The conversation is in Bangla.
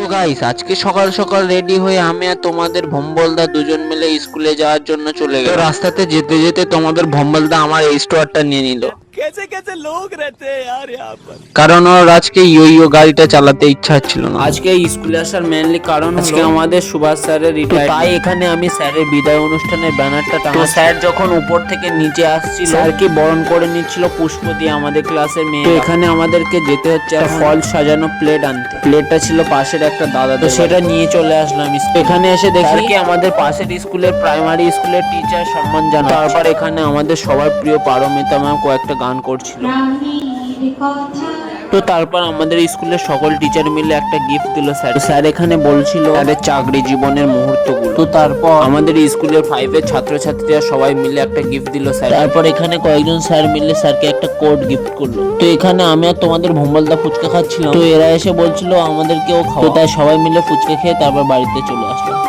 তো গাইস, আজকে সকাল সকাল রেডি হয়ে আমি আর তোমাদের ভম্বলদা দুজন মিলে স্কুলে যাওয়ার জন্য চলে গেলাম। তো রাস্তাতে যেতে যেতে তোমাদের ভম্বলদা আমার এই স্টোয়ারটা নিয়ে নিল। कैसे कैसे लोग रहते हैं यार यहाँ पर। কারণ ওর আজকে ইয়ো গাড়িটা চালাতে ইচ্ছা হচ্ছিল না। আজকে স্কুলে আসার মেইনলি কারণ আজকে আমাদের সুভাষ স্যারের রিটায়ার, তাই এখানে আমি স্যারের বিদায় অনুষ্ঠানের ব্যানারটা টাঙাচ্ছি। তো স্যার যখন উপর থেকে নিচে আসছিল, স্যারকে বরণ করে নিচ্ছিল পুষ্প দিয়ে আমাদের ক্লাসের মেয়ে। তো এখানে আমাদেরকে যেতে হচ্ছে একটা ফল সাজানো প্লেট আনতে। প্লেটটা ছিল পাশের একটা দাদা, তো সেটা নিয়ে চলে আসলাম। এখানে এসে দেখি কি আমাদের পাশের স্কুলের প্রাইমারি স্কুলের টিচার সম্মান জানায়। তারপর এখানে আমাদের সবার প্রিয় পারমিতা ম্যাম কয়েকটা গান করছিল। তো তারপর আমাদের স্কুলের সকল টিচার মিলে একটা গিফট দিল স্যার। স্যার এখানে বলছিল তাদের চাকরি জীবনের মুহূর্তগুলো। তো তারপর আমাদের স্কুলের 5 এর ছাত্রছাত্রীরা সবাই মিলে একটা গিফট দিল স্যার। তারপর এখানে কয়েকজন স্যার মিলে স্যারকে একটা কোড গিফট করলো। তো এখানে আমি আর তোমাদের ভম্বলদা ফুচকা খাচ্ছিলাম। তো এরা এসে বলছিল আমাদেরকেও খাওয়া, তাই সবাই মিলে ফুচকা খেয়ে তারপর বাড়িতে চলে আসলাম।